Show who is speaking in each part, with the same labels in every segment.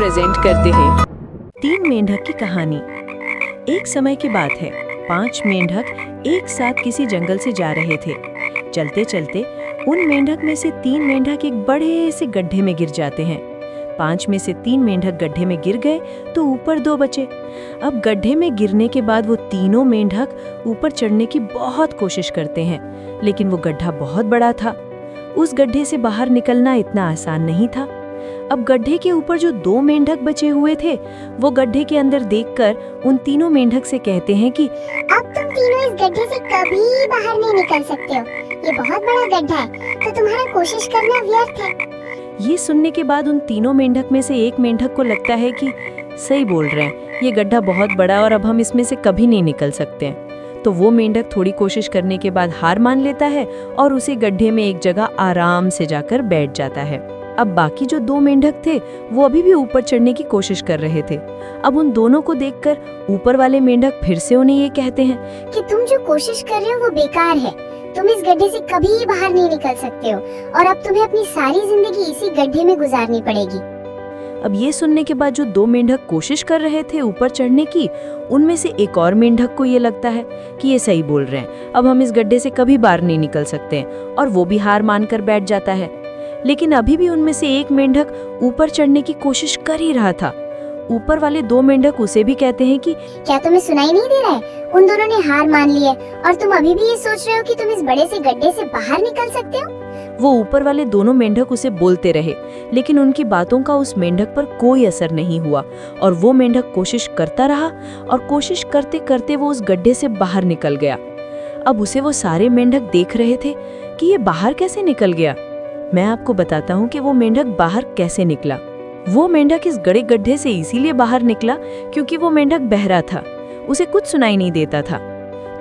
Speaker 1: Present करते हैं।
Speaker 2: 3 मेंढक की कहानी। एक समय की बात है, 5 मेंढक एक साथ किसी जंगल से जा रहे थे। चलते चलते उन मेंढक में से 3 मेंढक एक बड़े से गड्ढे में गिर जाते हैं। 5 में से 3 मेंढक गड्ढे में गिर गए तो ऊपर 2 बचे। अब गड्ढे में गिरने के बाद वो तीनों मेंढक ऊपर चढ़ने की बहुत कोशिश करते हैं, लेकिन वो गड्ढा बहुत बड़ा था। उस गड्ढे से बाहर निकलना इतना आसान नहीं था। अब गड्ढे के ऊपर जो 2 मेंढक बचे हुए थे, वो गड्ढे के अंदर देखकर उन तीनों मेंढक से कहते हैं कि
Speaker 3: अब तुम तीनों इस गड्ढे से कभी बाहर नहीं निकल सकते हो। ये बहुत बड़ा गड्ढा है, तो तुम्हारा कोशिश करना व्यर्थ है।
Speaker 2: ये सुनने के बाद उन तीनों मेंढक में से एक मेंढक को लगता है कि सही बोल रहे हैं, ये गड्ढा बहुत बड़ा और अब हम इसमें से कभी नहीं निकल सकते हैं। तो वो मेंढक थोड़ी कोशिश करने के बाद हार मान लेता है और उसी गड्ढे में एक जगह आराम से जाकर बैठ जाता है। अब बाकी जो 2 मेंढक थे, वो अभी भी ऊपर चढ़ने की कोशिश कर रहे थे। अब उन दोनों को देखकर ऊपर वाले मेंढक फिर से उन्हें ये कहते हैं
Speaker 3: कि तुम जो कोशिश कर रहे हो वो बेकार है। तुम इस गड्ढे से कभी बाहर नहीं निकल सकते हो और अब तुम्हें अपनी सारी जिंदगी इसी गड्ढे में गुजारनी पड़ेगी।
Speaker 2: अब ये सुनने के बाद जो 2 मेंढक कोशिश कर रहे थे ऊपर चढ़ने की, उनमें से एक और मेंढक को ये लगता है कि ये सही बोल रहे हैं, अब हम इस गड्ढे से कभी बाहर नहीं निकल सकते हैं, और वो भी हार मानकर बैठ जाता है। लेकिन अभी भी उनमें से एक मेंढक ऊपर चढ़ने की कोशिश कर ही रहा था। ऊपर वाले 2 मेंढक उसे भी कहते हैं कि
Speaker 3: क्या तुम्हें सुनाई नहीं दे रहा है? उन दोनों ने हार मान ली है और तुम अभी भी ये सोच रहे हो कि तुम इस बड़े से गड्ढे से बाहर निकल सकते हो।
Speaker 2: वो ऊपर वाले दोनों मेंढक उसे बोलते रहे, लेकिन उनकी बातों का उस मेंढक पर कोई असर नहीं हुआ और वो मेंढक कोशिश करता रहा और कोशिश करते करते वो उस गड्ढे से बाहर निकल गया। अब उसे वो सारे मेंढक देख रहे थे कि ये बाहर कैसे निकल गया। मैं आपको बताता हूँ कि वो मेंढक बाहर कैसे निकला। वो मेंढक इस बड़े गड्ढे से इसीलिए बाहर निकला क्योंकि वो मेंढक बहरा था, उसे कुछ सुनाई नहीं देता था।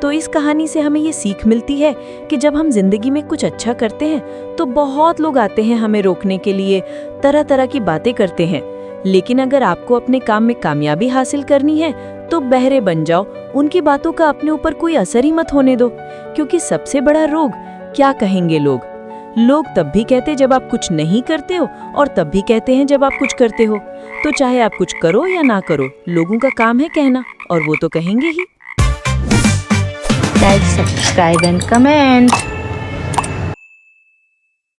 Speaker 2: तो इस कहानी से हमें ये सीख मिलती है कि जब हम जिंदगी में कुछ अच्छा करते हैं तो बहुत लोग आते हैं हमें रोकने के लिए, तरह तरह की बातें करते हैं। लेकिन अगर आपको अपने काम में कामयाबी हासिल करनी है तो बहरे बन जाओ, उनकी बातों का अपने ऊपर कोई असर ही मत होने दो। क्योंकि सबसे बड़ा रोग क्या कहेंगे लोग। लोग तब भी कहते जब आप कुछ नहीं करते हो और तब भी कहते हैं जब आप कुछ करते हो। तो चाहे आप कुछ करो या ना करो, लोगों का काम है कहना, और वो तो कहेंगे ही।
Speaker 4: Like, subscribe and comment.